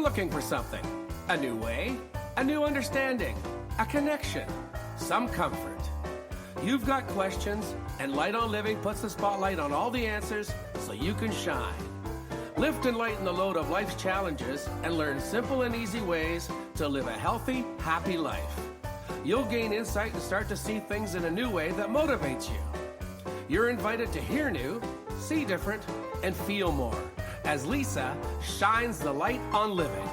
looking for something. A new way, a new understanding, a connection, some comfort. You've got questions, and Light on Living puts the spotlight on all the answers so you can shine. Lift and lighten the load of life's challenges and learn simple and easy ways to live a healthy, happy life. You'll gain insight and start to see things in a new way that motivates you. You're invited to hear new, see different, and feel more as Lisa shines the light on living.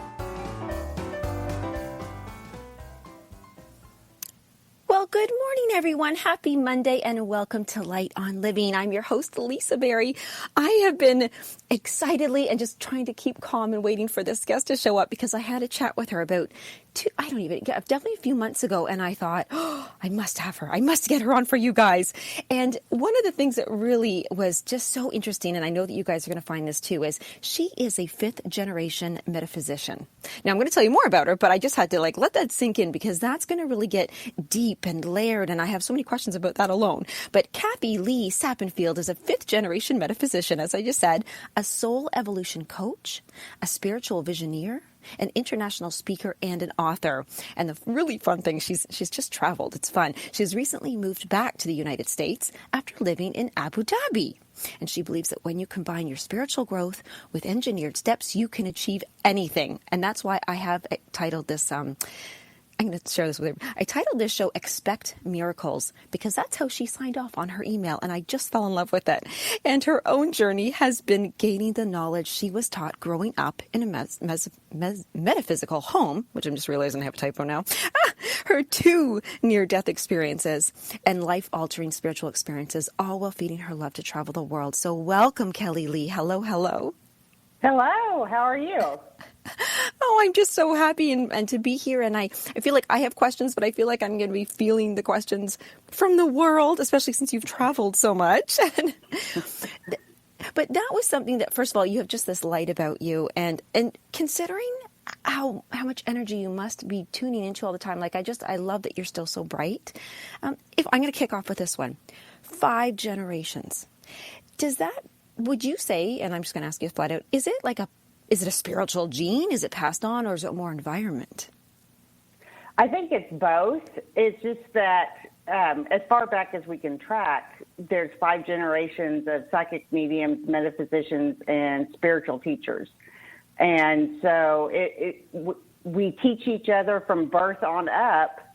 Well, good morning, everyone. Happy Monday and welcome to Light on Living. I'm your host, Lisa Berry. I have been excitedly and just trying to keep calm and waiting for this guest to show up because I had a chat with her about definitely a few months ago, and I thought, oh, I must have her. I must get her on for you guys. And one of the things that really was just so interesting, and I know that you guys are going to find this too, is she is a fifth-generation metaphysician. Now, I'm going to tell you more about her, but I just had to let that sink in because that's going to really get deep and layered, and I have so many questions about that alone. But Kelli Lee Sappenfield is a fifth-generation metaphysician, as I just said, a soul evolution coach, a spiritual visioneer, an international speaker, and an author. And the really fun thing, she's just traveled. It's fun. She's recently moved back to the United States after living in Abu Dhabi. And she believes that when you combine your spiritual growth with engineered steps, you can achieve anything. And that's why I have titled this, I'm going to share this with her. I titled this show Expect Miracles because that's how she signed off on her email, and I just fell in love with it. And her own journey has been gaining the knowledge she was taught growing up in a metaphysical home, which I'm just realizing I have a typo now. Her 2 near-death experiences and life-altering spiritual experiences, all while feeding her love to travel the world. So welcome, Kelli Lee. Hello, hello. Hello. How are you? Oh, I'm just so happy and to be here. And I feel like I have questions, but I feel like I'm going to be feeling the questions from the world, especially since you've traveled so much. But that was something that, first of all, you have just this light about you. And considering how much energy you must be tuning into all the time, I love that you're still so bright. If I'm going to kick off with this one, 5 generations. Would you say, and I'm just going to ask you flat out, is it a spiritual gene? Is it passed on, or is it more environment? I think it's both. It's just that as far back as we can track, there's 5 generations of psychic mediums, metaphysicians, and spiritual teachers. And so we teach each other from birth on up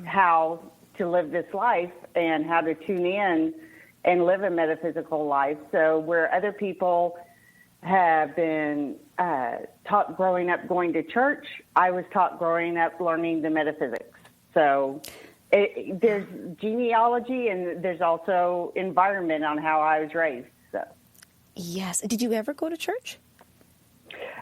how to live this life and how to tune in and live a metaphysical life. So where other people have been taught growing up going to church, I was taught growing up learning the metaphysics. So there's genealogy and there's also environment on how I was raised. So. Yes. Did you ever go to church?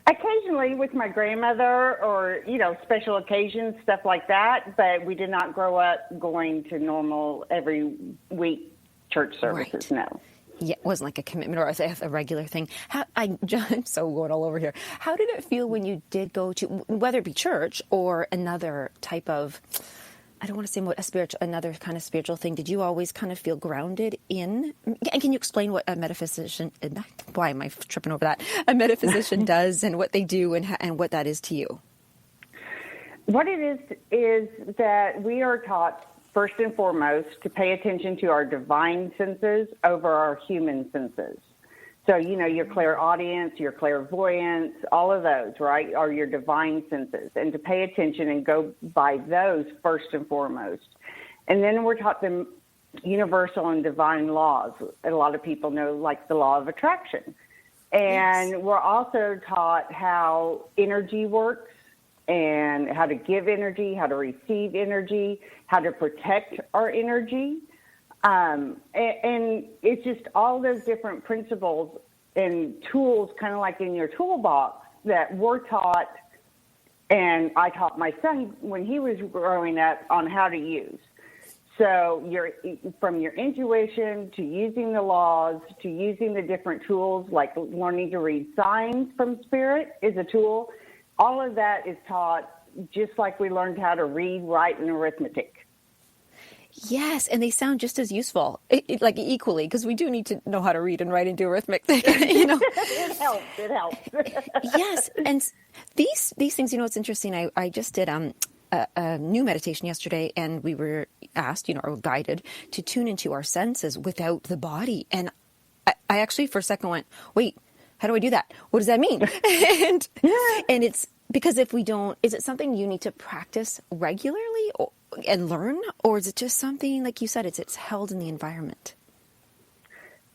Occasionally with my grandmother or, special occasions, stuff like that. But we did not grow up going to normal every week church services, right. No. Yeah, it wasn't like a commitment or a regular thing. I'm so going all over here. How did it feel when you did go to, whether it be church or another type of, I don't want to say another kind of spiritual thing, did you always kind of feel grounded in, and can you explain what a metaphysician, why am I tripping over that, a metaphysician does and what they do and what that is to you? What it is that we are taught first and foremost, to pay attention to our divine senses over our human senses. So, your clairaudience, your clairvoyance, all of those, right, are your divine senses. And to pay attention and go by those first and foremost. And then we're taught the universal and divine laws. A lot of people know, like the law of attraction. And yes. We're also taught how energy works, and how to give energy, how to receive energy, how to protect our energy. And it's just all those different principles and tools, kind of like in your toolbox, that we're taught, and I taught my son when he was growing up on how to use. So from your intuition to using the laws to using the different tools, like learning to read signs from spirit is a tool. All of that is taught just like we learned how to read, write, and arithmetic. Yes, and they sound just as useful, like equally, because we do need to know how to read and write and do arithmetic. It helps. It helps. Yes, and these things. It's interesting. I just did a new meditation yesterday, and we were asked, or guided to tune into our senses without the body. And I actually, for a second, went, "Wait, how do I do that? What does that mean?" and it's because if we don't, is it something you need to practice regularly and learn, or is it just something like you said? It's held in the environment.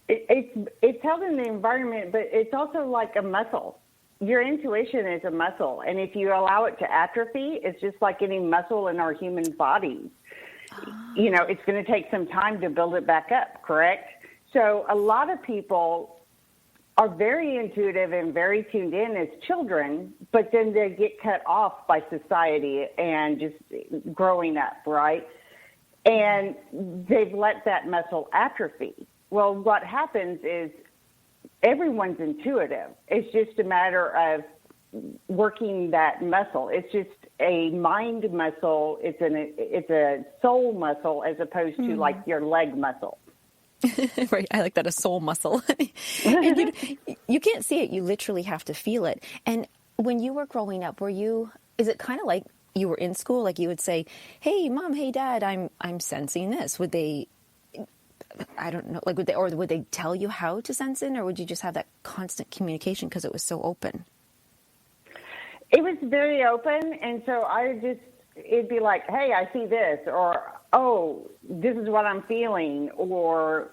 It's held in the environment, but it's also like a muscle. Your intuition is a muscle, and if you allow it to atrophy, it's just like any muscle in our human bodies. It's going to take some time to build it back up, correct? So a lot of people are very intuitive and very tuned in as children, but then they get cut off by society and just growing up, right? And they've let that muscle atrophy. Well, what happens is everyone's intuitive. It's just a matter of working that muscle. It's just a mind muscle. It's a soul muscle as opposed to like your leg muscle. Right. I like that, a soul muscle. And you can't see it. You literally have to feel it. And when you were growing up, is it kind of like you were in school? Like you would say, "Hey, Mom, hey, Dad, I'm sensing this." Would they, I don't know, like would they tell you how to sense it, or would you just have that constant communication because it was so open? It was very open. And so it'd be like, "Hey, I see this," or, "Oh, this is what I'm feeling," or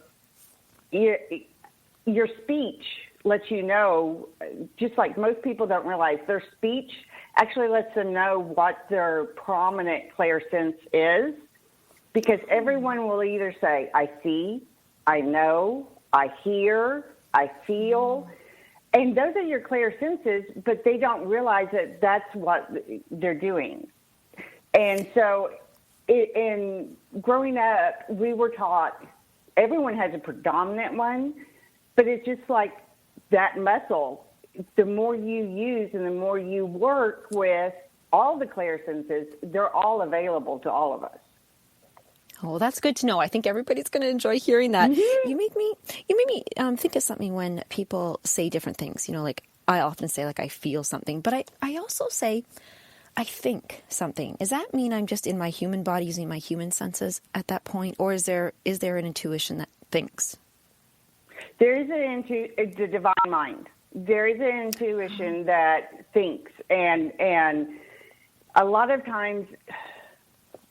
your speech lets you know, just like most people don't realize, their speech actually lets them know what their prominent clairsense is, because everyone will either say, "I see," "I know," "I hear," "I feel," and those are your clairsenses, but they don't realize that that's what they're doing. And so in growing up, we were taught everyone has a predominant one, but it's just like that muscle. The more you use and the more you work with all the clairsenses, they're all available to all of us. Oh, that's good to know. I think everybody's going to enjoy hearing that. Mm-hmm. You made me think of something when people say different things. Like I often say, like, I feel something, but I also say, I think something. Does that mean I'm just in my human body using my human senses at that point? Or is there an intuition that thinks? There is the divine mind. There is an intuition that thinks. And a lot of times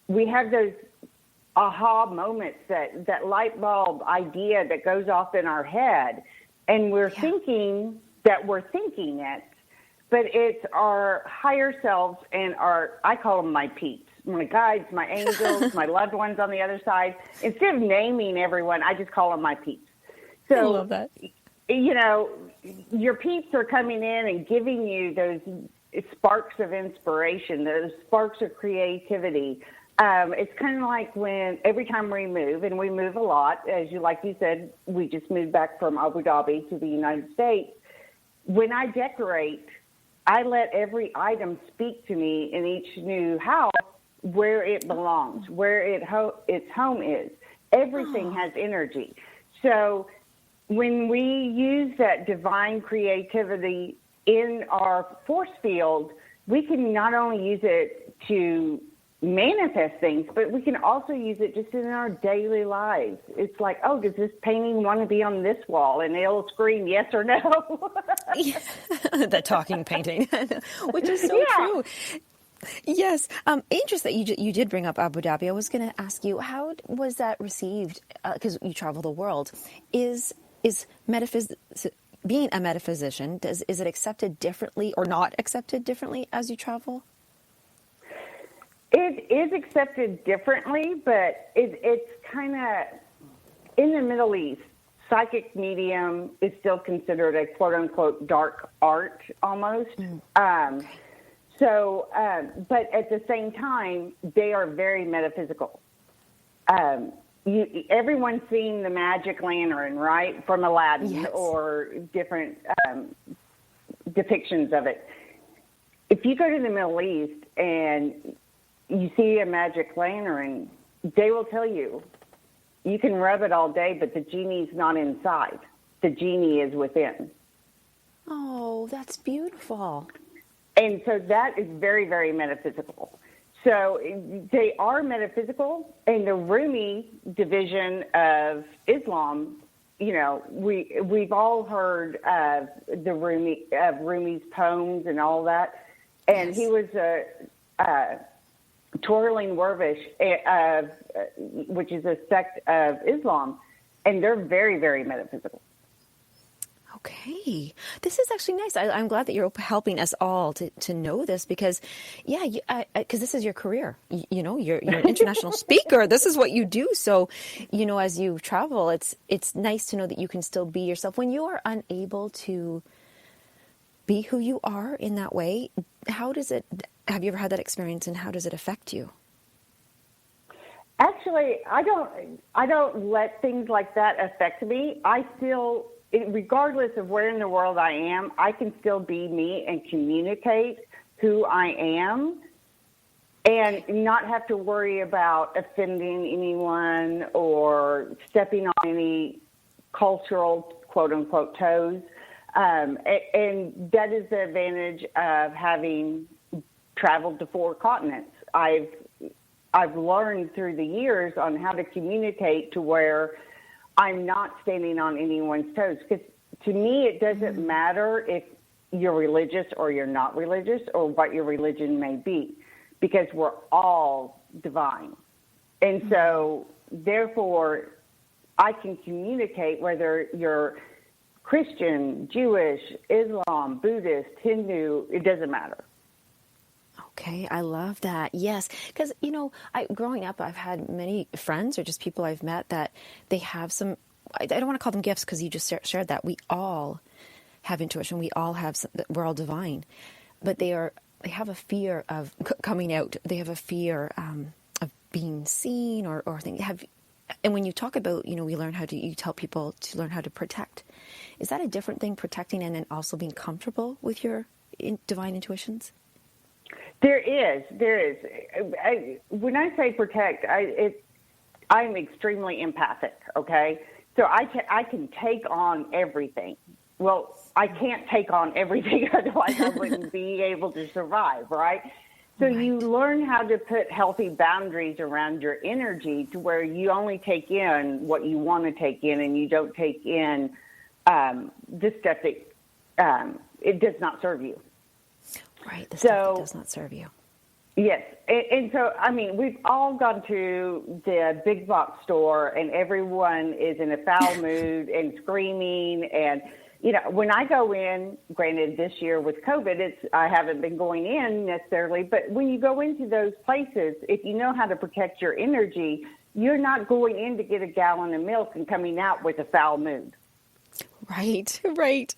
we have those aha moments, that light bulb idea that goes off in our head. And we're thinking that we're thinking it. But it's our higher selves and I call them my peeps, my guides, my angels, my loved ones on the other side. Instead of naming everyone, I just call them my peeps. So, I love that. Your peeps are coming in and giving you those sparks of inspiration, those sparks of creativity. It's kind of like when every time we move, and we move a lot, like you said, we just moved back from Abu Dhabi to the United States. When I decorate, I let every item speak to me in each new house where it belongs, where its home is. Everything has energy. So when we use that divine creativity in our force field, we can not only use it to manifest things, but we can also use it just in our daily lives. It's like, "Oh, does this painting want to be on this wall?" And it'll scream yes or no. The talking painting, which is so true. Yes. Interesting that you did bring up Abu Dhabi. I was going to ask you, how was that received? Because you travel the world. Is being a metaphysician, is it accepted differently or not accepted differently as you travel? It is accepted differently, but it's kind of in the Middle East. Psychic medium is still considered a quote-unquote dark art almost. But at the same time, they are very metaphysical. Everyone's seen the magic lantern, right, from Aladdin, or different depictions of it. If you go to the Middle East and you see a magic lantern, they will tell you, you can rub it all day, but the genie's not inside. The genie is within. Oh, that's beautiful. And so that is very, very metaphysical. So they are metaphysical, and the Rumi division of Islam, we've all heard of Rumi's poems and all that. And yes. He was a twirling dervish, which is a sect of Islam, and they're very, very metaphysical. Okay. This is actually nice. I'm glad that you're helping us all to know this because, because this is your career. You're an international speaker. This is what you do. So, as you travel, it's nice to know that you can still be yourself. When you are unable to be who you are in that way, have you ever had that experience, and how does it affect you? Actually, I don't let things like that affect me. I still, regardless of where in the world I am, I can still be me and communicate who I am and not have to worry about offending anyone or stepping on any cultural, quote unquote, toes. And that is the advantage of having traveled to 4 continents. I've learned through the years on how to communicate to where I'm not standing on anyone's toes. Because to me, it doesn't matter if you're religious or you're not religious or what your religion may be, because we're all divine. And so, therefore, I can communicate whether you're Christian, Jewish, Islam, Buddhist, Hindu, it doesn't matter. Okay, I love that. Yes, because, growing up, I've had many friends or just people I've met that they have some, I don't want to call them gifts because you just shared that. We all have intuition. We all have, we're all divine. But they have a fear of coming out. They have a fear of being seen or and when you talk about, we learn you tell people to learn how to protect. Is that a different thing, protecting and then also being comfortable with your divine intuitions? There is. When I say protect, I'm extremely empathic, okay? So I can take on everything. Well, I can't take on everything, otherwise I wouldn't be able to survive, right? So you learn how to put healthy boundaries around your energy to where you only take in what you want to take in and you don't take in this stuff that it does not serve you. Right, the stuff that does not serve you. Yes, and so, we've all gone to the big box store and everyone is in a foul mood and screaming. And, when I go in, granted this year with COVID, I haven't been going in necessarily, but when you go into those places, if you know how to protect your energy, you're not going in to get a gallon of milk and coming out with a foul mood. Right.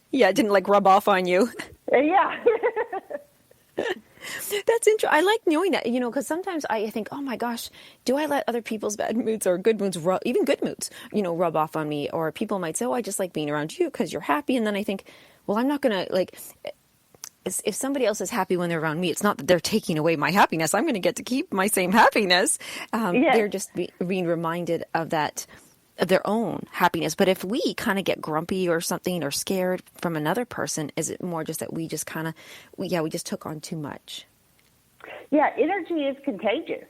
Yeah, it didn't rub off on you. Yeah. That's interesting. I like knowing that, because sometimes I think, oh my gosh, do I let other people's bad moods or good moods, even good moods, rub off on me? Or people might say, oh, I just like being around you because you're happy. And then I think, well, I'm not going to if somebody else is happy when they're around me, it's not that they're taking away my happiness. I'm going to get to keep my same happiness. Yes. They're just being reminded of that, of their own happiness. But if we kind of get grumpy or something or scared from another person, is it more just that we just kind of, we just took on too much? Yeah, energy is contagious.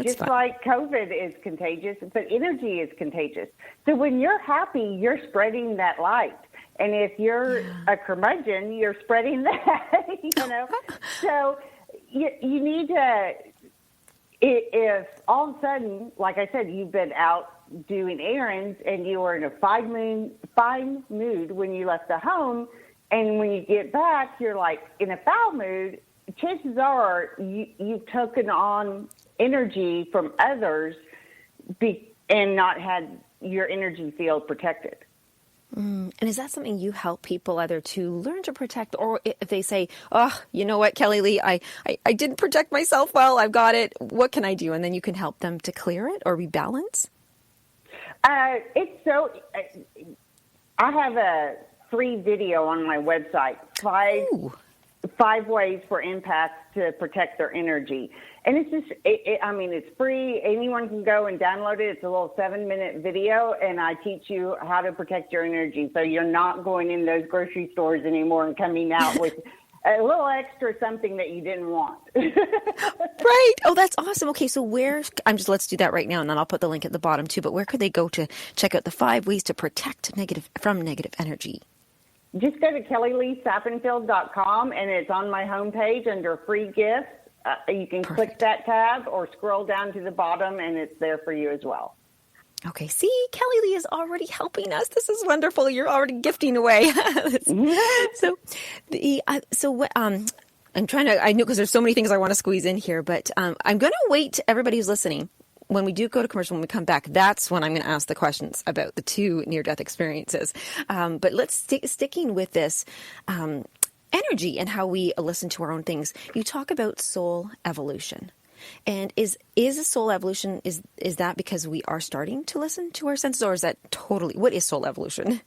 Just fun. Like COVID is contagious, but energy is contagious. So when you're happy, you're spreading that light. And if you're a curmudgeon, you're spreading that, So you need to, if all of a sudden, like I said, you've been out doing errands and you were in a fine mood when you left the home, and when you get back, you're in a foul mood, chances are you've taken on energy from others and not had your energy field protected. And is that something you help people either to learn to protect, or if they say, oh, you know what, Kelli Lee, I didn't protect myself well, I've got it, what can I do? And then you can help them to clear it or rebalance? I have a free video on my website, five ways for empaths to protect their energy. And it's just, it's free. Anyone can go and download it. It's a little 7-minute video, and I teach you how to protect your energy. So you're not going in those grocery stores anymore and coming out with a little extra something that you didn't want. Right. Oh, that's awesome. Okay, so let's do that right now, and then I'll put the link at the bottom too. But where could they go to check out the 5 ways to protect from negative energy? Just go to KelliLeeSappenfield.com, and it's on my homepage under free gifts. You can click that tab or scroll down to the bottom, and it's there for you as well. Okay, see, Kelli Lee is already helping us. This is wonderful. You're already gifting away. I'm trying to, I know because there's so many things I want to squeeze in here, but I'm going to wait, everybody who's listening, when we do go to commercial, when we come back, that's when I'm going to ask the questions about the 2 near-death experiences. But let's sticking with this energy and how we listen to our own things. You talk about soul evolution. And is a soul evolution, is that because we are starting to listen to our senses, or is that totally, what is soul evolution?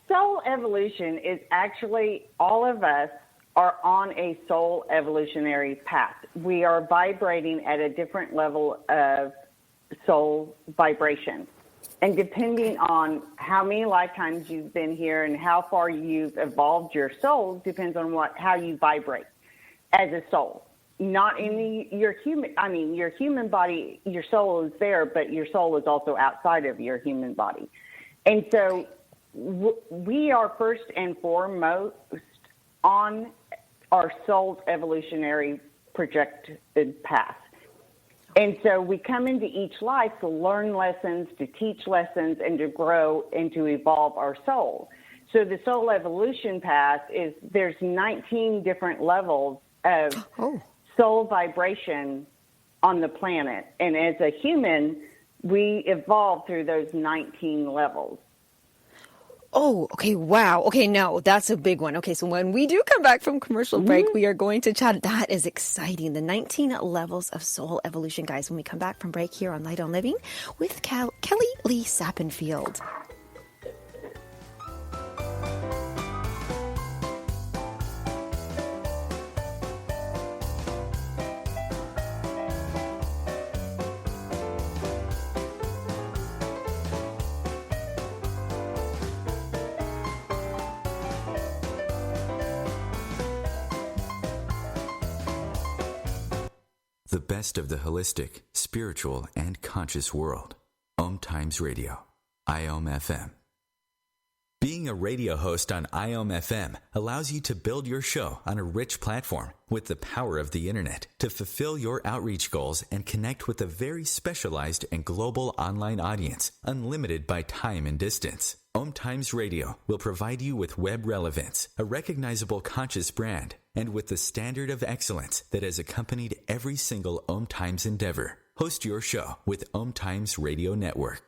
Soul evolution is actually all of us are on a soul evolutionary path. We are vibrating at a different level of soul vibration. And depending on how many lifetimes you've been here and how far you've evolved your soul depends on how you vibrate as a soul. Not in your human body, your soul is there, but your soul is also outside of your human body. And so we are first and foremost on our soul's evolutionary projected path. And so we come into each life to learn lessons, to teach lessons, and to grow and to evolve our soul. So the soul evolution path there's 19 different levels of soul vibration on the planet. And as a human, we evolve through those 19 levels. Oh, okay. Wow. Okay. No, that's a big one. Okay. So when we do come back from commercial break, we are going to chat. That is exciting. The 19 levels of soul evolution, guys, when we come back from break here on Light on Living with Kelli Lee Sappenfield. The best of the holistic, spiritual, and conscious world. OMTimes Radio. IOM FM. Being a radio host on IOM FM allows you to build your show on a rich platform with the power of the internet to fulfill your outreach goals and connect with a very specialized and global online audience, unlimited by time and distance. OMTimes Radio will provide you with web relevance, a recognizable conscious brand, and with the standard of excellence that has accompanied every single OMTimes endeavor. Host your show with OMTimes Radio Network.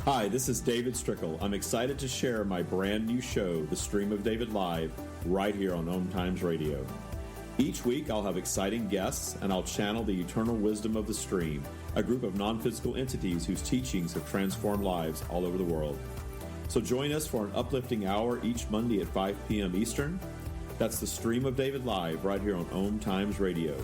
Hi, this is David Strickle. I'm excited to share my brand new show, The Stream of David Live, right here on OMTimes Radio. Each week I'll have exciting guests and I'll channel the eternal wisdom of the stream, a group of non-physical entities whose teachings have transformed lives all over the world. So join us for an uplifting hour each Monday at 5 p.m. Eastern. That's The Stream of David Live right here on OMTimes Radio.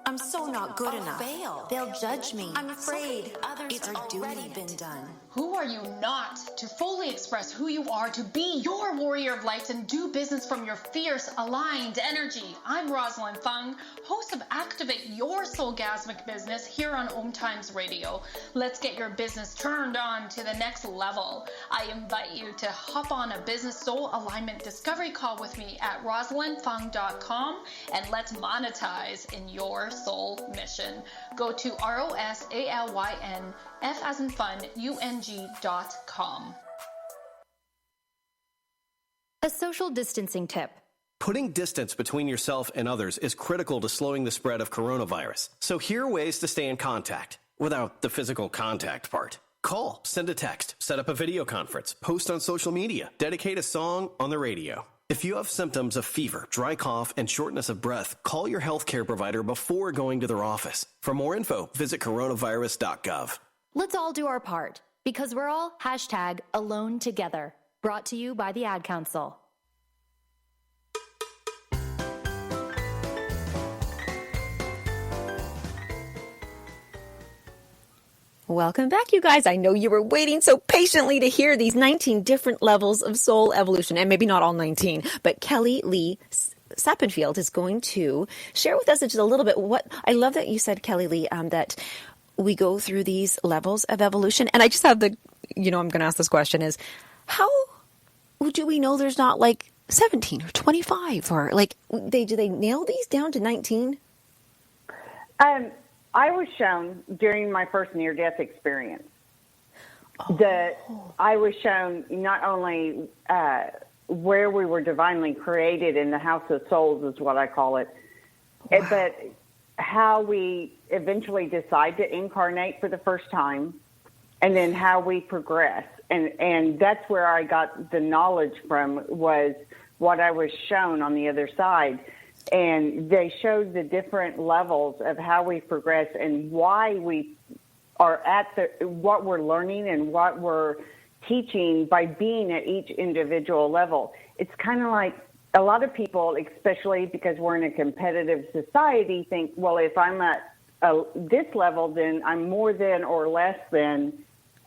I'm so not good enough. Fail. They'll judge me. I'm afraid others it's already been done. Who are you not to fully express who you are, to be your warrior of light and do business from your fierce, aligned energy? I'm Rosalind Fung, host of Activate Your Soulgasmic Business here on OMTimes Radio. Let's get your business turned on to the next level. I invite you to hop on a business soul alignment discovery call with me at rosalindfung.com and let's monetize in your soul mission. Go to ROSALYN F as in fun, UNG.com. A social distancing tip. Putting distance between yourself and others is critical to slowing the spread of coronavirus. So here are ways to stay in contact without the physical contact part. Call, send a text, set up a video conference, post on social media, dedicate a song on the radio. If you have symptoms of fever, dry cough, and shortness of breath, call your healthcare provider before going to their office. For more info, visit coronavirus.gov. Let's all do our part, because we're all #alone together. Brought to you by the Ad Council. Welcome back, you guys. I know you were waiting so patiently to hear these 19 different levels of soul evolution, and maybe not all 19, but Kelli Lee Sappenfield is going to share with us just a little bit what I love that you said, Kelli Lee, that we go through these levels of evolution. And I just have I'm going to ask this question is, how do we know there's not like 17 or 25 or like, do they nail these down to 19? I was shown during my first near-death experience that I was shown not only where we were divinely created in the house of souls is what I call it, but how we eventually decide to incarnate for the first time, and then how we progress. And that's where I got the knowledge from, was what I was shown on the other side. And they showed the different levels of how we progress and why we are at what we're learning and what we're teaching by being at each individual level. It's kind of like a lot of people, especially because we're in a competitive society, think, well, if I'm at this level, then I'm more than or less than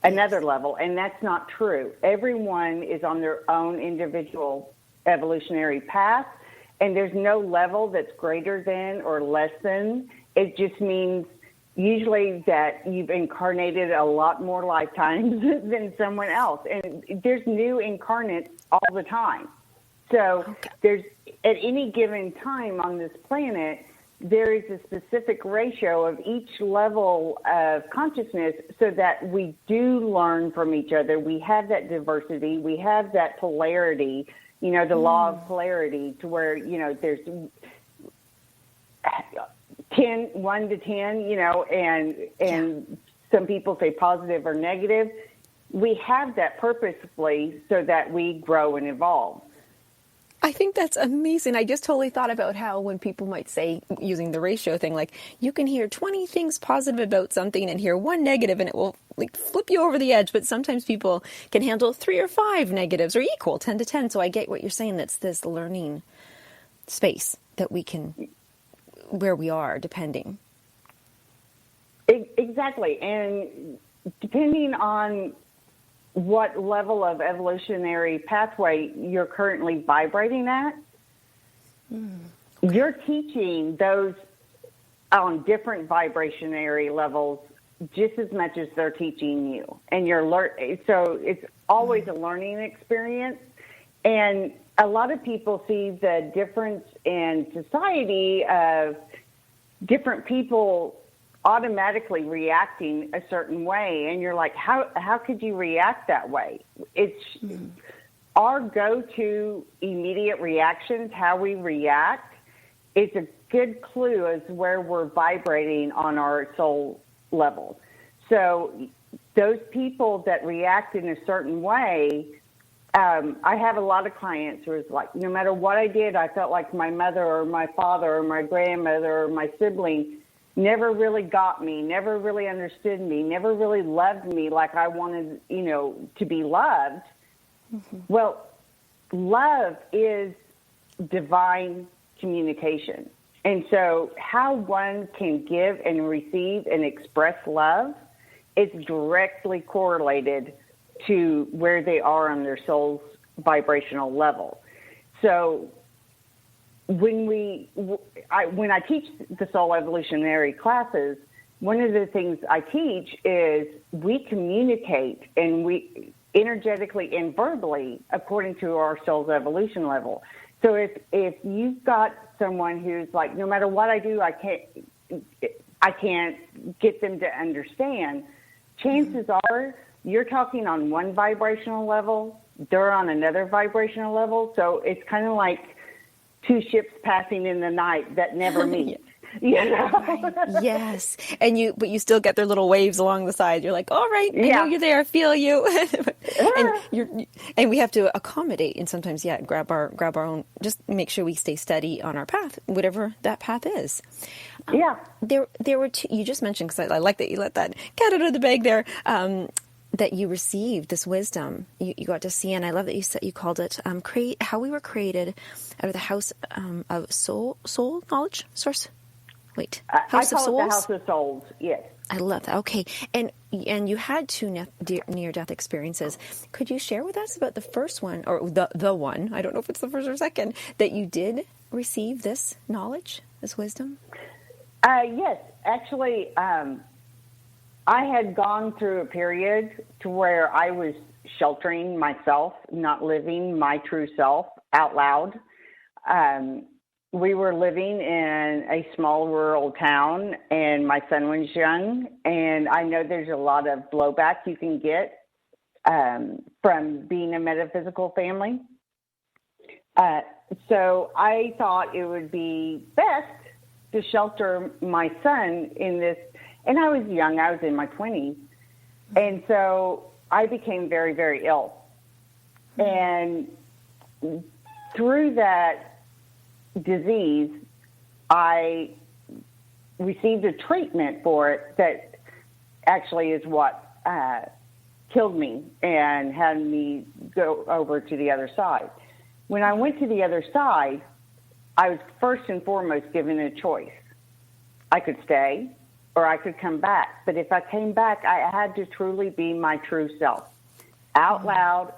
another level. And that's not true. Everyone is on their own individual evolutionary path. And there's no level that's greater than or less than. It just means usually that you've incarnated a lot more lifetimes than someone else. And there's new incarnates all the time. So there's, at any given time on this planet, there is a specific ratio of each level of consciousness so that we do learn from each other. We have that diversity. We have that polarity. The law of polarity, to where, there's 1 to 10, and some people say positive or negative. We have that purposefully so that we grow and evolve. I think that's amazing. I just totally thought about how when people might say, using the ratio thing, like you can hear 20 things positive about something and hear 1 negative, and it will like flip you over the edge. But sometimes people can handle 3 or 5 negatives or equal 10 to 10. So I get what you're saying. That's this learning space that we can, where we are, depending. Exactly. And depending on what level of evolutionary pathway you're currently vibrating at, you're teaching those on different vibrationary levels just as much as they're teaching you. And so it's always a learning experience. And a lot of people see the difference in society of different people automatically reacting a certain way, and you're like, how could you react that way? It's our go-to immediate reactions, how we react, is a good clue as where we're vibrating on our soul level. So those people that react in a certain way, I have a lot of clients who is like, no matter what I did, I felt like my mother or my father or my grandmother or my sibling never really got me, never really understood me, never really loved me like I wanted, to be loved. Mm-hmm. Well, love is divine communication. And so how one can give and receive and express love is directly correlated to where they are on their soul's vibrational level. So when I teach the soul evolutionary classes, one of the things I teach is we communicate, and we energetically and verbally according to our soul's evolution level. So if you've got someone who's like, no matter what I do, I can't get them to understand, chances are you're talking on one vibrational level, they're on another vibrational level. So it's kind of like two ships passing in the night that never meet. Yes. But you still get their little waves along the side. You're like, all right, I know you're there. I feel you. And we have to accommodate and sometimes, grab our own, just make sure we stay steady on our path, whatever that path is. There were two, you just mentioned, because I like that you let that cat out of the bag there, that you received this wisdom you got to see, and I love that you called it how we were created out of the house of soul knowledge source. Wait, House of Souls? The House of Souls, yes. I love that. Okay, and you had two near-death experiences. Could you share with us about the first one, or the one, I don't know if it's the first or second, that you did receive this knowledge, this wisdom? Yes, actually, I had gone through a period to where I was sheltering myself, not living my true self out loud. We were living in a small rural town, and my son was young, and I know there's a lot of blowback you can get from being a metaphysical family. So I thought it would be best to shelter my son in this. And I was young, I was in my 20s. And so I became very, very ill. And through that disease, I received a treatment for it that actually is what killed me and had me go over to the other side. When I went to the other side, I was first and foremost given a choice. I could stay, or I could come back. But if I came back, I had to truly be my true self. Out loud,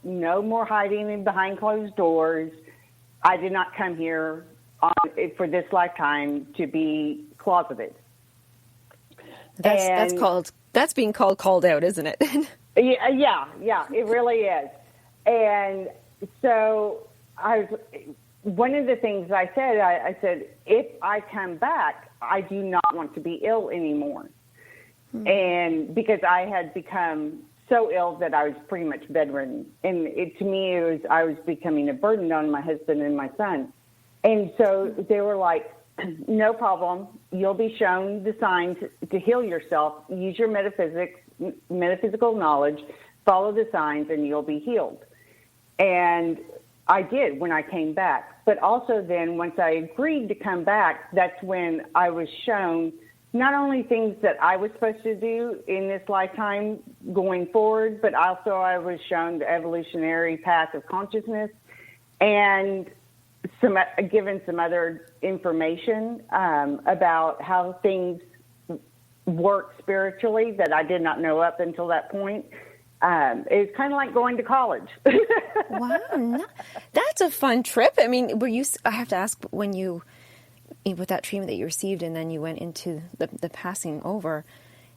no more hiding in behind closed doors. I did not come here for this lifetime to be closeted. That's being called out, isn't it? Yeah, it really is. And so one of the things I said, if I come back, I do not want to be ill anymore. And because I had become so ill that I was pretty much bedridden. And to me, I was becoming a burden on my husband and my son. And so they were like, no problem. You'll be shown the signs to heal yourself. Use your metaphysical knowledge, follow the signs, and you'll be healed. And I did when I came back. But also then once I agreed to come back, that's when I was shown not only things that I was supposed to do in this lifetime going forward, but also I was shown the evolutionary path of consciousness and given some other information about how things work spiritually that I did not know up until that point. It was kind of like going to college. Wow, that's a fun trip. I mean, I have to ask, with that treatment that you received and then you went into the passing over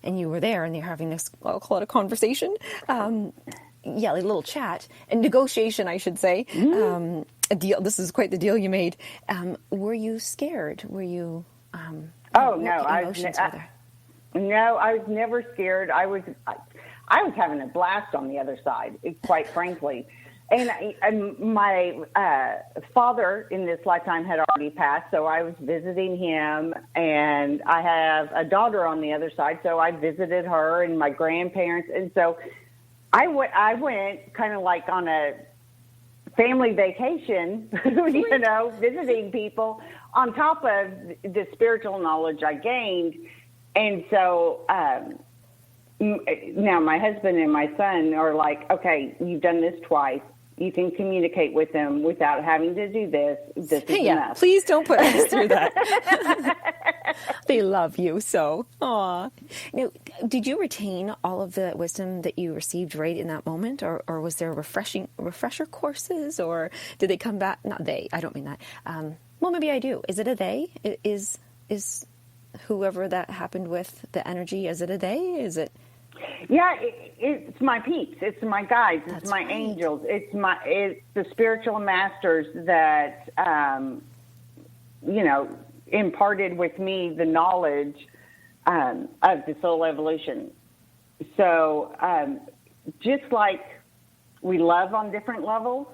and you were there and you're having this, I'll call it a conversation, like a little chat, a negotiation, I should say, a deal. This is quite the deal you made. Were you scared? Were you, no, I was never scared. I was having a blast on the other side, quite frankly. And my father in this lifetime had already passed, so I was visiting him, and I have a daughter on the other side, so I visited her and my grandparents. And so I went kind of like on a family vacation, visiting people on top of the spiritual knowledge I gained. And so now my husband and my son are like, okay, you've done this twice. You can communicate with them without having to do this. This is enough. Please don't put us through that. They love you so. Aw. Now, did you retain all of the wisdom that you received right in that moment, or was there refresher courses, or did they come back? Not they. I don't mean that. Well, maybe I do. Is it a they? Is whoever that happened with the energy? Is it a they? Is it? Yeah, it's my peeps, it's my guides, it's my angels, it's the spiritual masters that imparted with me the knowledge of the soul evolution. So just like we love on different levels,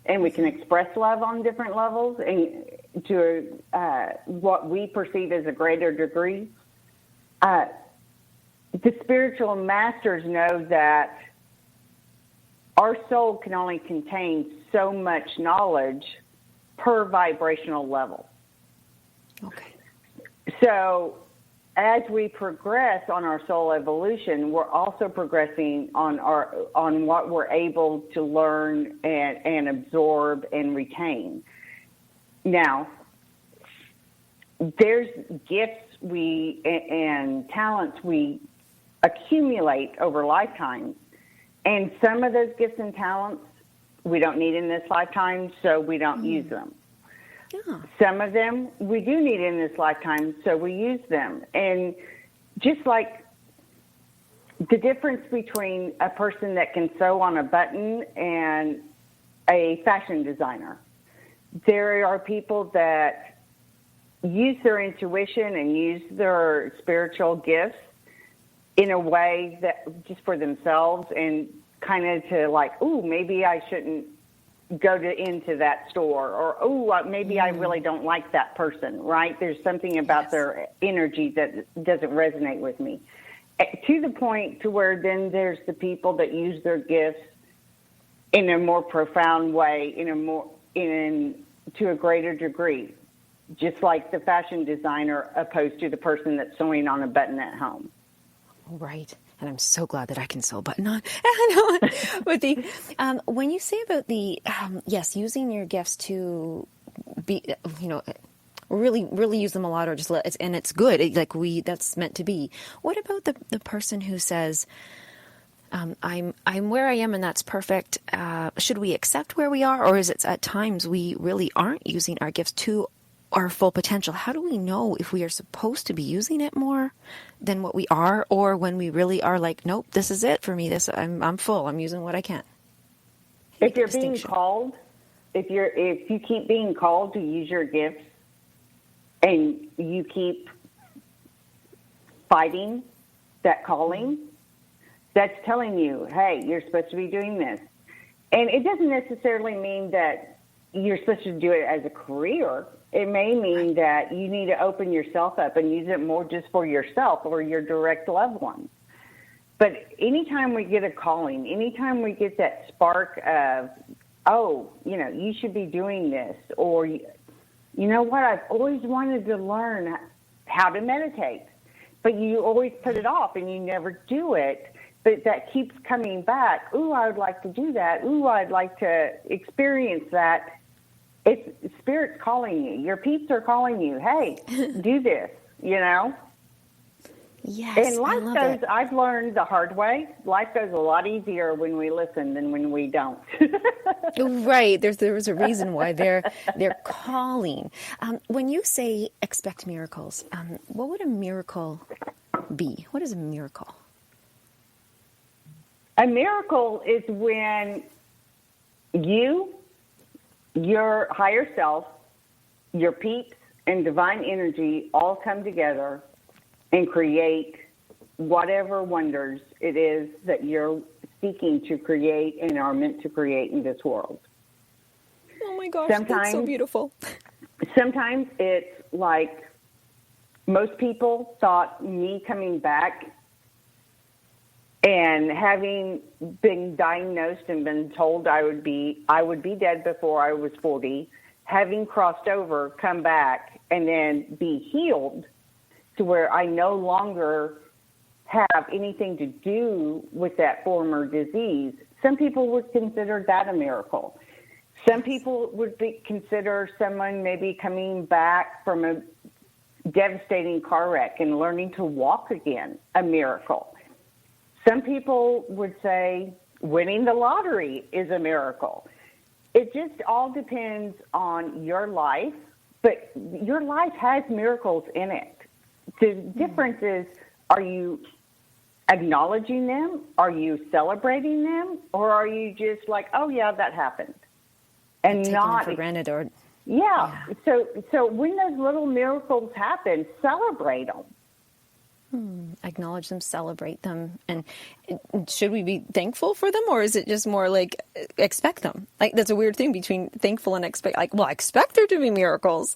and we can express love on different levels and to what we perceive as a greater degree. The spiritual masters know that our soul can only contain so much knowledge per vibrational level. Okay. So as we progress on our soul evolution, we're also progressing on what we're able to learn and absorb and retain. Now, there's gifts and talents we accumulate over lifetimes, and some of those gifts and talents we don't need in this lifetime, so we don't use them. Yeah. Some of them we do need in this lifetime, so we use them. And just like the difference between a person that can sew on a button and a fashion designer, there are people that use their intuition and use their spiritual gifts in a way that just for themselves and kind of to like, ooh, maybe I shouldn't go into that store, or ooh, maybe I really don't like that person, right? There's something about their energy that doesn't resonate with me. To the point to where then there's the people that use their gifts in a more profound way, to a greater degree, just like the fashion designer opposed to the person that's sewing on a button at home. Right. And I'm so glad that I can sew a button on. But when you say about the, using your gifts to be, really, really use them a lot, or just and it's good. That's meant to be. What about the person who says, I'm where I am and that's perfect. Should we accept where we are? Or is it at times we really aren't using our gifts to our full potential? How do we know if we are supposed to be using it more than what we are, or when we really are like, nope, this is it for me. I'm full. I'm using what I can. If you're being called, if you keep being called to use your gifts, and you keep fighting that calling, that's telling you, hey, you're supposed to be doing this. And it doesn't necessarily mean that you're supposed to do it as a career. It may mean that you need to open yourself up and use it more just for yourself or your direct loved ones. But anytime we get a calling, anytime we get that spark of, oh, you should be doing this, or, you know what, I've always wanted to learn how to meditate, but you always put it off and you never do it. But that keeps coming back. Ooh, I would like to do that. Ooh, I'd like to experience that. It's Spirit's calling you. Your peeps are calling you. Hey, do this, Yes, And life goes, I've learned the hard way, life goes a lot easier when we listen than when we don't. Right. There's a reason why they're calling. When you say expect miracles, what would a miracle be? What is a miracle? A miracle is when your higher self, your peeps, and divine energy all come together and create whatever wonders it is that you're seeking to create and are meant to create in this world. Oh my gosh, that's so beautiful. Sometimes it's like most people thought me coming back and having been diagnosed and been told I would be dead before I was 40, having crossed over, come back, and then be healed to where I no longer have anything to do with that former disease. Some people would consider that a miracle. Some people would consider someone maybe coming back from a devastating car wreck and learning to walk again a miracle. Some people would say winning the lottery is a miracle. It just all depends on your life, but your life has miracles in it. The difference is, are you acknowledging them? Are you celebrating them? Or are you just like, oh, yeah, that happened? And taking not them for granted. Or yeah. So when those little miracles happen, celebrate them. Acknowledge them, celebrate them. And should we be thankful for them, or is it just more like expect them? Like, that's a weird thing between thankful and expect. Like, well, I expect there to be miracles.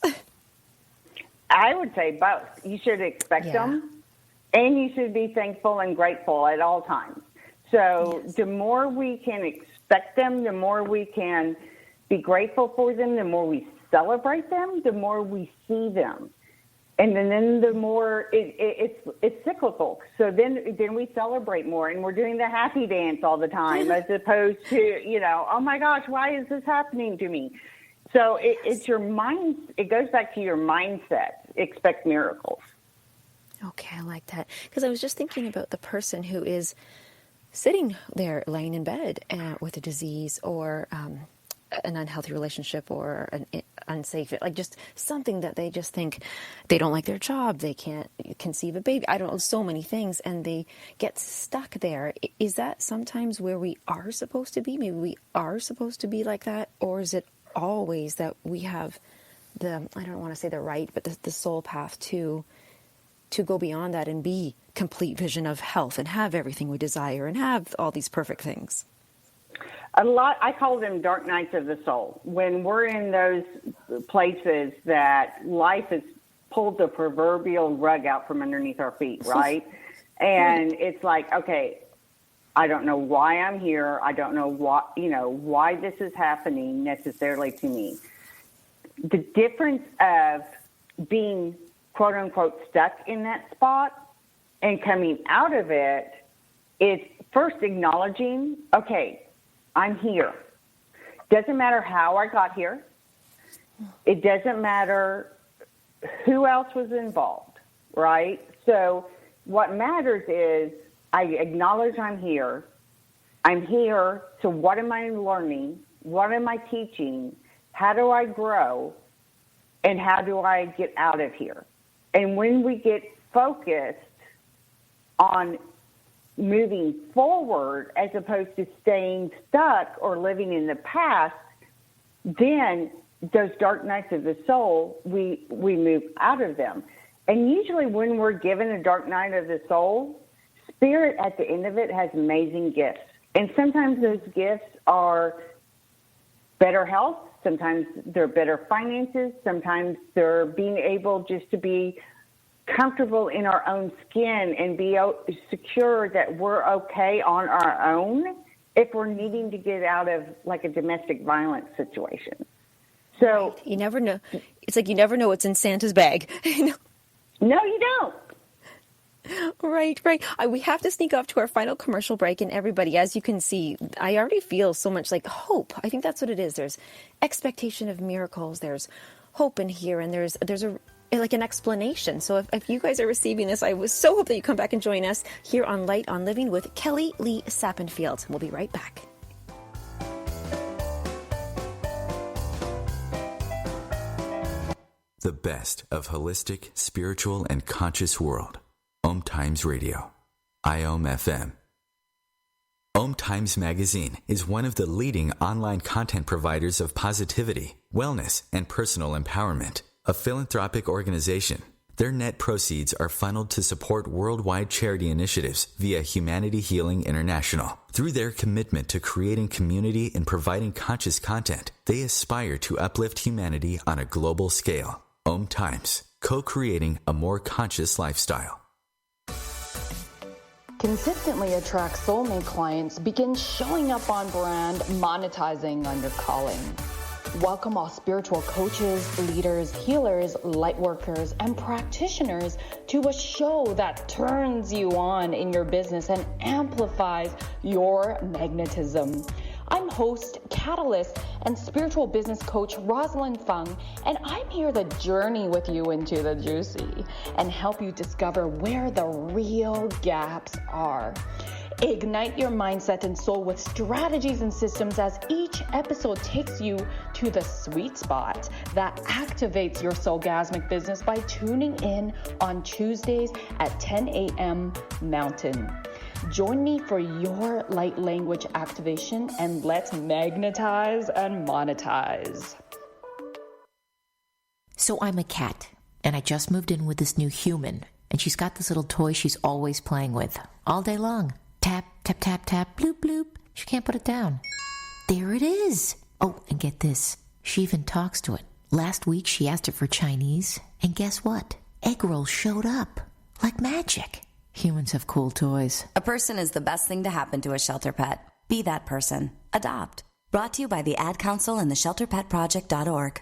I would say both. You should expect them, and you should be thankful and grateful at all times. So the more we can expect them, the more we can be grateful for them, the more we celebrate them, the more we see them. And then the more it's cyclical. So then we celebrate more, and we're doing the happy dance all the time, as opposed to, oh my gosh, why is this happening to me? So it's your mind. It goes back to your mindset. Expect miracles. Okay, I like that, because I was just thinking about the person who is sitting there laying in bed with a disease or an unhealthy relationship or an unsafe, like just something that they just think they don't like their job, they can't conceive a baby, I don't know, so many things, and they get stuck there. Is that sometimes where we are supposed to be? Maybe we are supposed to be like that, or is it always that we have the, I don't want to say the right, but the soul path to go beyond that and be complete vision of health and have everything we desire and have all these perfect things? I call them dark nights of the soul. When we're in those places that life has pulled the proverbial rug out from underneath our feet, right? And it's like, okay, I don't know why I'm here. I don't know why this is happening necessarily to me. The difference of being, quote unquote, stuck in that spot and coming out of it is first acknowledging, okay, I'm here. Doesn't matter how I got here. It doesn't matter who else was involved, right? So what matters is I acknowledge I'm here. I'm here. So what am I learning? What am I teaching? How do I grow? And how do I get out of here? And when we get focused on moving forward as opposed to staying stuck or living in the past, then those dark nights of the soul, we move out of them. And usually when we're given a dark night of the soul, Spirit at the end of it has amazing gifts. And sometimes those gifts are better health, sometimes they're better finances, sometimes they're being able just to be comfortable in our own skin and be secure that we're okay on our own if we're needing to get out of like a domestic violence situation. So you never know. It's like you never know what's in Santa's bag. No, you don't. Right. We have to sneak off to our final commercial break. And everybody, as you can see, I already feel so much like hope. I think that's what it is. There's expectation of miracles. There's hope in here. And there's like an explanation. So if you guys are receiving this, I was so hope that you come back and join us here on Light on Living with Kelli Lee Sappenfield. We'll be right back. The best of holistic, spiritual, and conscious world. OMTimes Radio. IOM-FM. OMTimes Magazine is one of the leading online content providers of positivity, wellness, and personal empowerment. A philanthropic organization, their net proceeds are funneled to support worldwide charity initiatives via Humanity Healing International. Through their commitment to creating community and providing conscious content, they aspire to uplift humanity on a global scale. OMTimes, co-creating a more conscious lifestyle. Consistently attract soulmate clients, begin showing up on brand, monetizing on your calling. Welcome all spiritual coaches, leaders, healers, light workers, and practitioners to a show that turns you on in your business and amplifies your magnetism. I'm host, catalyst, and spiritual business coach Rosalind Fung, and I'm here to journey with you into the juicy and help you discover where the real gaps are. Ignite your mindset and soul with strategies and systems as each episode takes you to the sweet spot that activates your soulgasmic business by tuning in on Tuesdays at 10 a.m. Mountain. Join me for your light language activation and let's magnetize and monetize. So I'm a cat and I just moved in with this new human. and she's got this little toy she's always playing with all day long. Tap, tap, tap, tap, bloop, bloop. She can't put it down. There it is. Oh, and get this. She even talks to it. Last week, she asked it for Chinese, and guess what? Egg rolls showed up. Like magic. Humans have cool toys. A person is the best thing to happen to a shelter pet. Be that person. Adopt. Brought to you by the Ad Council and the ShelterPetProject.org.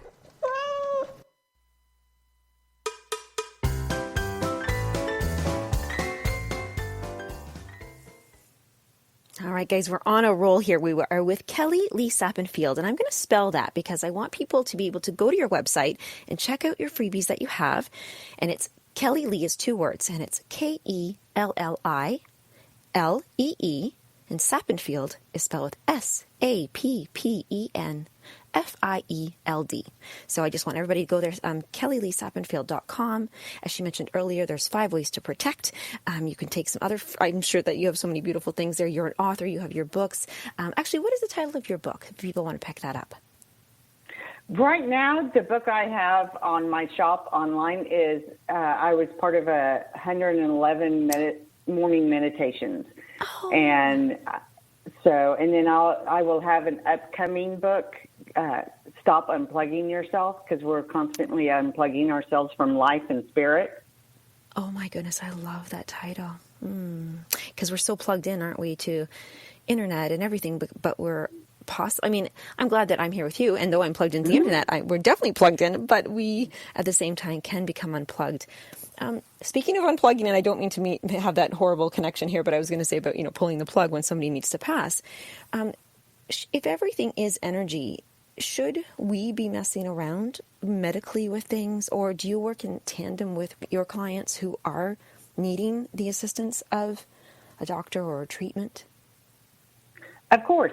All right, guys, we're on a roll here. We are with Kelli Lee Sappenfield, and I'm going to spell that because I want people to be able to go to your website and check out your freebies that you have. And it's Kelli Lee is 2 words, and it's Kellillee, and Sappenfield is spelled with Sappenfield. So I just want everybody to go there, KelliLeeSappenfield.com. As she mentioned earlier, there's 5 ways to protect. You can take some other, I'm sure that you have so many beautiful things there. You're an author, you have your books. Actually, what is the title of your book, if people want to pick that up? Right now, the book I have on my shop online is, I was part of 111 morning meditations. Oh. And then I will have an upcoming book, Stop Unplugging Yourself, because we're constantly unplugging ourselves from life and spirit. Oh my goodness, I love that title. Because we're so plugged in, aren't we, to internet and everything, but we're I'm glad that I'm here with you, and though I'm plugged into the internet, we're definitely plugged in, but we, at the same time, can become unplugged. Speaking of unplugging, and I don't mean to have that horrible connection here, but I was going to say about, pulling the plug when somebody needs to pass. If everything is energy, should we be messing around medically with things, or do you work in tandem with your clients who are needing the assistance of a doctor or a treatment? Of course.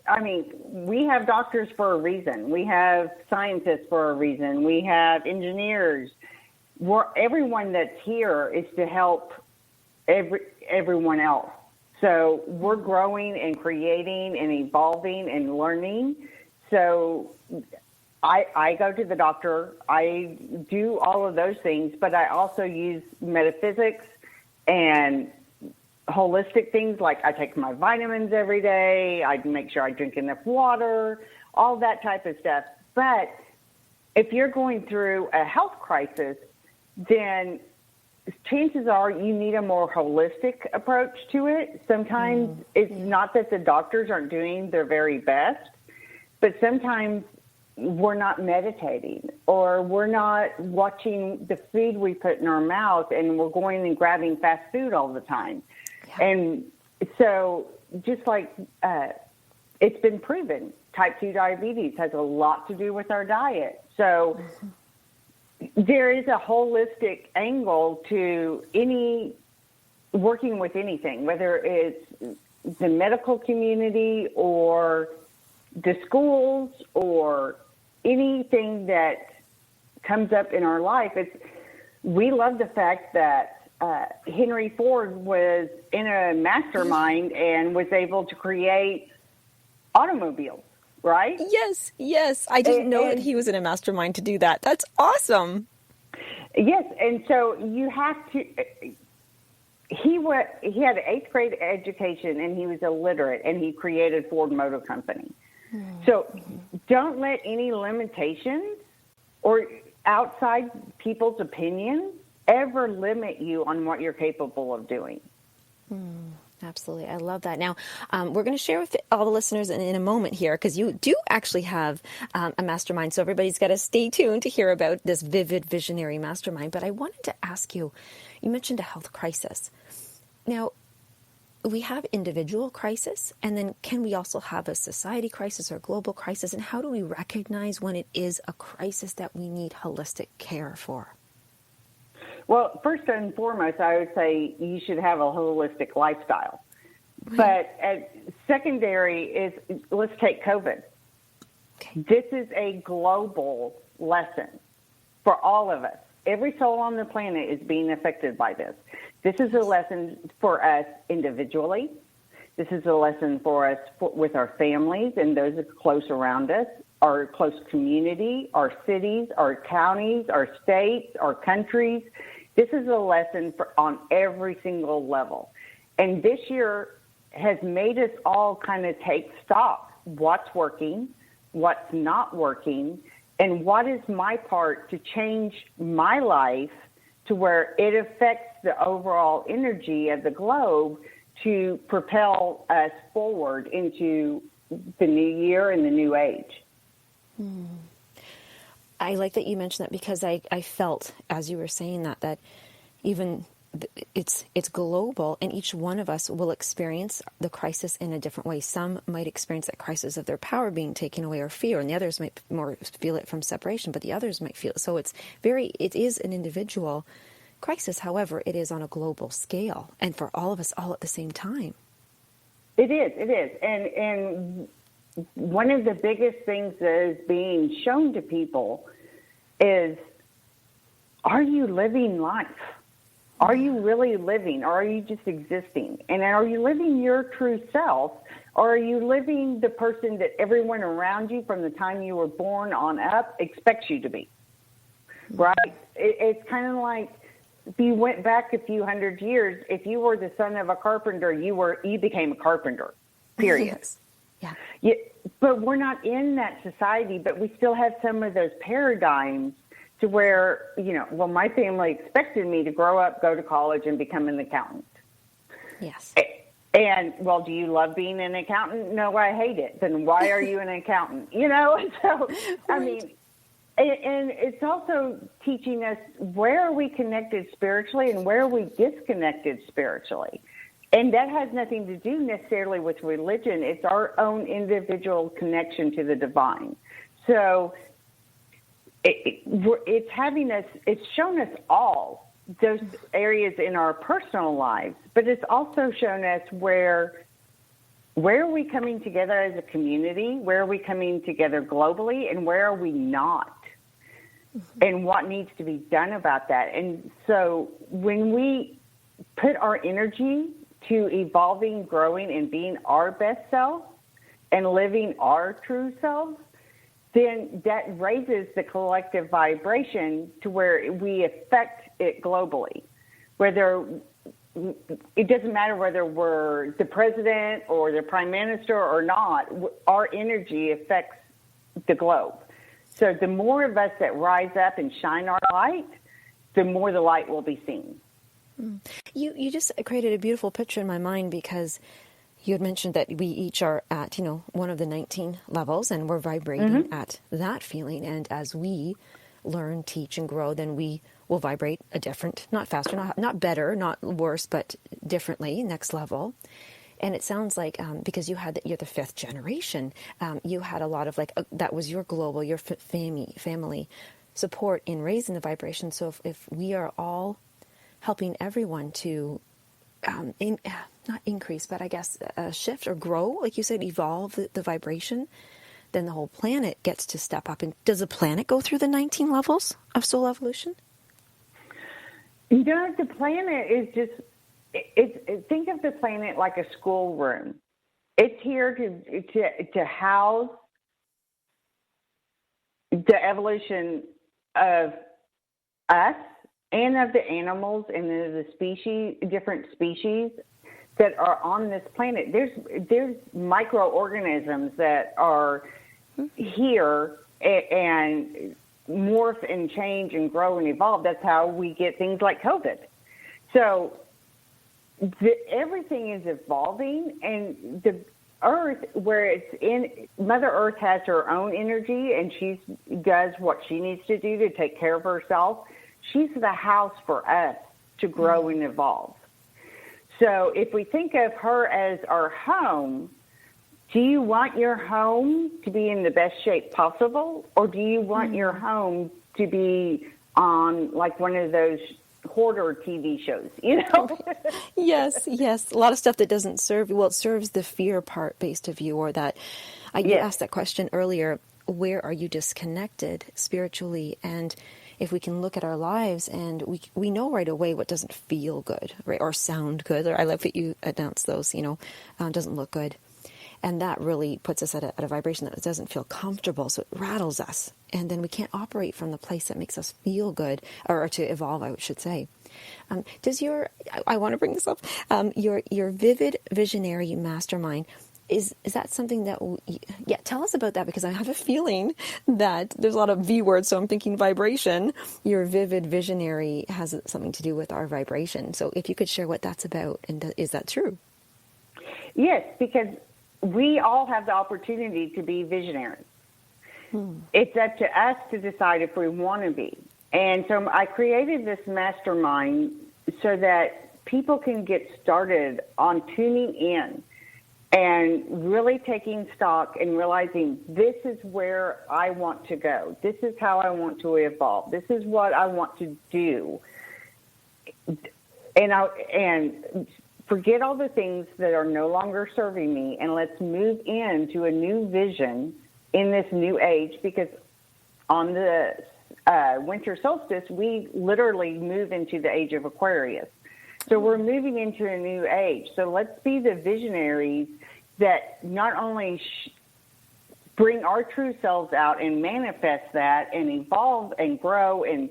I mean, we have doctors for a reason. We have scientists for a reason. We have engineers. Everyone that's here is to help everyone else. So we're growing and creating and evolving and learning. So I go to the doctor. I do all of those things, but I also use metaphysics and holistic things, like I take my vitamins every day. I make sure I drink enough water, all that type of stuff. But if you're going through a health crisis, then chances are you need a more holistic approach to it. Sometimes it's not that the doctors aren't doing their very best, but sometimes we're not meditating, or we're not watching the food we put in our mouth, and we're going and grabbing fast food all the time. Yeah. And so just like it's been proven, type 2 diabetes has a lot to do with our diet. So there is a holistic angle to working with anything, whether it's the medical community or the schools or anything that comes up in our life. We love the fact that Henry Ford was in a mastermind and was able to create automobiles, right? Yes. I didn't know that he was in a mastermind to do that. That's awesome. Yes, and so you have to. He had an 8th grade education, and he was illiterate, and he created Ford Motor Company. So don't let any limitations or outside people's opinions ever limit you on what you're capable of doing. Absolutely. I love that. Now, we're going to share with all the listeners in a moment here, because you do actually have a mastermind. So everybody's got to stay tuned to hear about this Vivid Visionary Mastermind. But I wanted to ask you, you mentioned a health crisis. Now, we have individual crisis, and then can we also have a society crisis or global crisis? And how do we recognize when it is a crisis that we need holistic care for? Well, first and foremost, I would say you should have a holistic lifestyle. But secondary is, let's take COVID. Okay. This is a global lesson for all of us. Every soul on the planet is being affected by this. This is a lesson for us individually. This is a lesson for us with our families and those close around us, our close community, our cities, our counties, our states, our countries. This is a lesson on every single level. And this year has made us all kind of take stock. What's working, what's not working, and what is my part to change my life to where it affects the overall energy of the globe to propel us forward into the new year and the new age. I like that you mentioned that, because I felt, as you were saying that even it's global, and each one of us will experience the crisis in a different way. Some might experience that crisis of their power being taken away or fear, and the others might more feel it from separation, but the others might feel it. So it is an individual crisis. However, it is on a global scale, and for all of us all at the same time. It is. And one of the biggest things that is being shown to people is, are you living life? Are you really living, or are you just existing? And are you living your true self, or are you living the person that everyone around you from the time you were born on up expects you to be? Right? It's kind of like, if you went back a few hundred years, if you were the son of a carpenter, you became a carpenter, period. Yes. Yeah. But we're not in that society, but we still have some of those paradigms to where, my family expected me to grow up, go to college, and become an accountant. Yes. And, well, do you love being an accountant? No, I hate it. Then why are you an accountant? So, I mean, and it's also teaching us, where are we connected spiritually and where are we disconnected spiritually? And that has nothing to do necessarily with religion. It's our own individual connection to the divine. So it's shown us all those areas in our personal lives, but it's also shown us where are we coming together as a community, where are we coming together globally, and where are we not, and what needs to be done about that. And so when we put our energy to evolving, growing, and being our best self and living our true selves, then that raises the collective vibration to where we affect it globally. It doesn't matter whether we're the president or the prime minister or not, our energy affects the globe. So the more of us that rise up and shine our light, the more the light will be seen. You just created a beautiful picture in my mind, because you had mentioned that we each are at, one of the 19 levels, and we're vibrating at that feeling. And as we learn, teach, and grow, then we will vibrate a different, not faster, not better, not worse, but differently, next level. And it sounds like, because you're the fifth generation, you had a lot of that was your global, your family support in raising the vibration. So if we are all helping everyone to not increase, but I guess shift or grow, like you said, evolve the vibration, then the whole planet gets to step up. And does the planet go through the 19 levels of soul evolution? The planet is just, think of the planet like a schoolroom. It's here to house the evolution of us and of the animals and the different species that are on this planet. There's microorganisms that are here and morph and change and grow and evolve. That's how we get things like COVID. So everything is evolving, and the Earth, where it's in, Mother Earth has her own energy, and she does what she needs to do to take care of herself. She's the house for us to grow and evolve. So if we think of her as our home, do you want your home to be in the best shape possible, or do you want your home to be on like one of those hoarder TV shows, Yes. A lot of stuff that doesn't serve you. Well, it serves the fear part based of you, or that you asked that question earlier, where are you disconnected spiritually? And if we can look at our lives and we know right away what doesn't feel good, right, or sound good, or I love that you announced those, doesn't look good. And that really puts us at a vibration that doesn't feel comfortable. So it rattles us. And then we can't operate from the place that makes us feel good, or to evolve, I should say. I want to bring this up, your vivid visionary mastermind, is that something that, tell us about that, because I have a feeling that there's a lot of V words, so I'm thinking vibration. Your vivid visionary has something to do with our vibration. So if you could share what that's about, and is that true? Yes, because we all have the opportunity to be visionaries. It's up to us to decide if we want to be. And so I created this mastermind so that people can get started on tuning in and really taking stock and realizing this is where I want to go. This is how I want to evolve. This is what I want to do. And forget all the things that are no longer serving me, and let's move into a new vision in this new age, because on the winter solstice, we literally move into the age of Aquarius. So we're moving into a new age. So let's be the visionaries that not only bring our true selves out and manifest that and evolve and grow and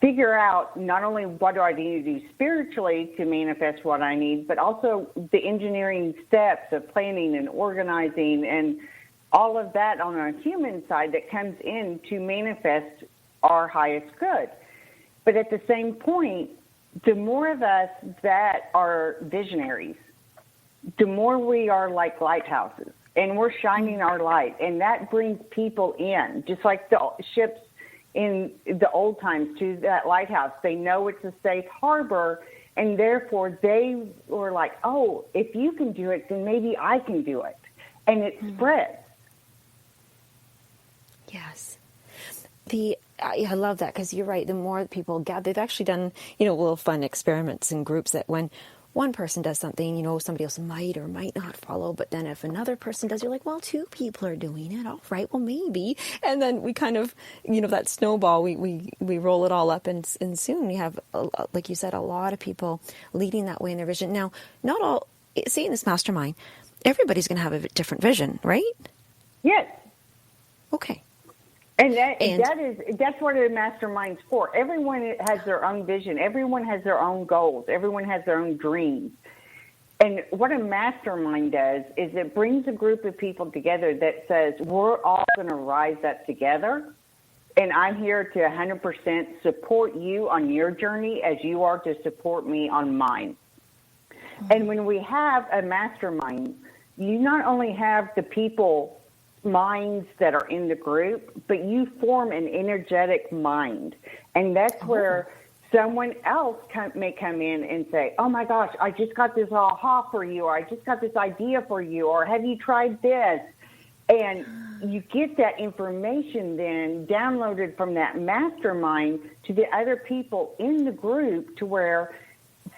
figure out not only what do I need to do spiritually to manifest what I need, but also the engineering steps of planning and organizing and all of that on a human side that comes in to manifest our highest good. But at the same point, the more of us that are visionaries, the more we are like lighthouses, and we're shining our light, and that brings people in, just like the ships in the old times to that lighthouse. They know it's a safe harbor, and therefore they were like, oh, if you can do it, then maybe I can do it. And it spreads. Yes. I love that, because you're right. The more people gather, they've actually done, little fun experiments in groups that when one person does something, somebody else might or might not follow. But then if another person does, you're like, well, two people are doing it. All right, well, maybe. And then we kind of, that snowball, we roll it all up. And soon we have, like you said, a lot of people leading that way in their vision. Now, not all, see, in this mastermind, everybody's going to have a different vision, right? Yes. Okay. And that's what a mastermind's for. Everyone has their own vision. Everyone has their own goals. Everyone has their own dreams. And what a mastermind does is it brings a group of people together that says, we're all going to rise up together, and I'm here to 100% support you on your journey as you are to support me on mine. Mm-hmm. And when we have a mastermind, you not only have the people minds that are in the group, but you form an energetic mind. And that's where someone else may come in and say, oh my gosh, I just got this aha for you, or I just got this idea for you, or have you tried this? And you get that information then downloaded from that mastermind to the other people in the group, to where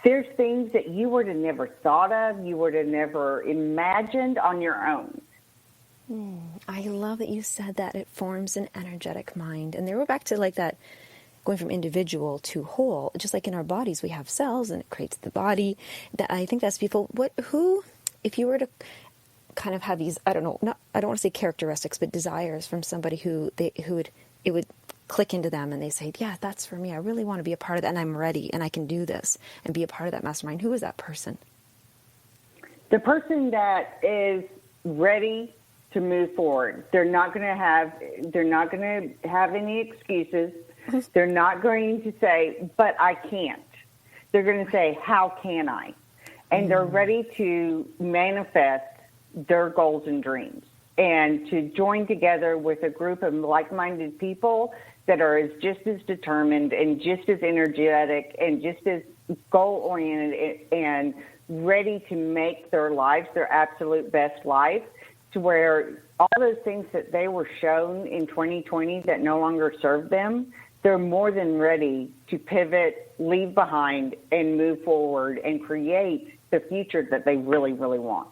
there's things that you would have never thought of, you would have never imagined on your own. I love that you said that. It forms an energetic mind. And there we're back to like that, going from individual to whole. Just like in our bodies, we have cells and it creates the body. That, I think that's people. If you were to kind of have these, I don't want to say characteristics, but desires from somebody it would click into them and they say, yeah, that's for me. I really want to be a part of that, and I'm ready and I can do this and be a part of that mastermind. Who is that person? The person that is ready to move forward. They're not going to have any excuses. They're not going to say, but I can't. They're going to say, how can I? And they're ready to manifest their goals and dreams, and to join together with a group of like-minded people that are just as determined and just as energetic and just as goal-oriented and ready to make their lives their absolute best life, to where all those things that they were shown in 2020 that no longer serve them, they're more than ready to pivot, leave behind, and move forward and create the future that they really, really want.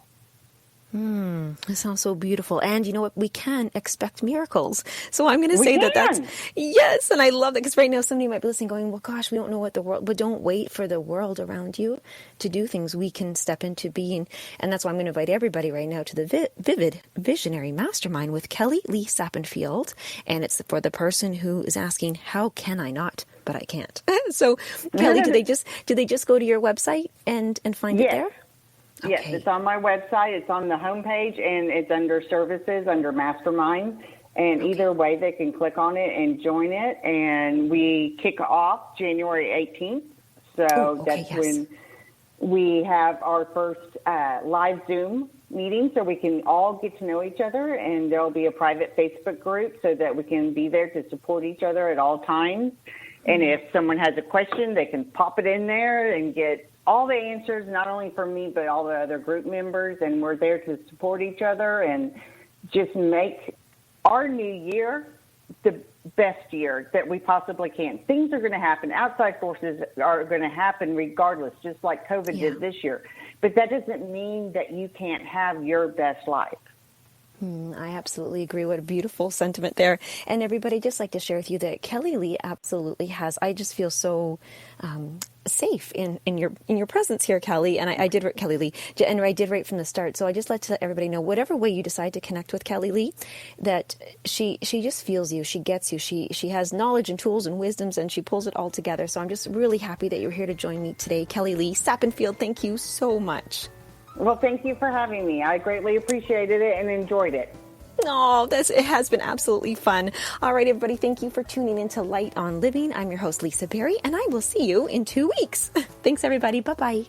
That sounds so beautiful. And you know what? We can expect miracles. So I'm going to say that's, yes. And I love that, because right now somebody might be listening going, well, gosh, we don't know what the world, but don't wait for the world around you to do things. We can step into being. And that's why I'm going to invite everybody right now to the Vivid Visionary Mastermind with Kelli Lee Sappenfield. And it's for the person who is asking, how can I not? But I can't. So Kelli, do they just go to your website and find it there? Yes, Okay. it's on my website. It's on the homepage, and it's under services, under Mastermind. And either way, they can click on it and join it. And we kick off January 18th. So that's when we have our first live Zoom meeting, so we can all get to know each other. And there'll be a private Facebook group so that we can be there to support each other at all times. And if someone has a question, they can pop it in there and get all the answers, not only from me, but all the other group members. And we're there to support each other and just make our new year the best year that we possibly can. Things are going to happen. Outside forces are going to happen regardless, just like COVID did this year. But that doesn't mean that you can't have your best life. I absolutely agree. What a beautiful sentiment there. And everybody, just like to share with you that Kelli Lee absolutely has. I just feel so safe in your presence here, Kelli. And I did, Kelli Lee, and I did right from the start. So I just let everybody know, whatever way you decide to connect with Kelli Lee, that she just feels you, she gets you, she has knowledge and tools and wisdoms, and she pulls it all together. So I'm just really happy that you're here to join me today, Kelli Lee Sappenfield. Thank you so much. Well, thank you for having me. I greatly appreciated it and enjoyed it. Oh, it has been absolutely fun. All right, everybody, thank you for tuning in to Light on Living. I'm your host, Lisa Berry, and I will see you in 2 weeks. Thanks, everybody. Bye-bye.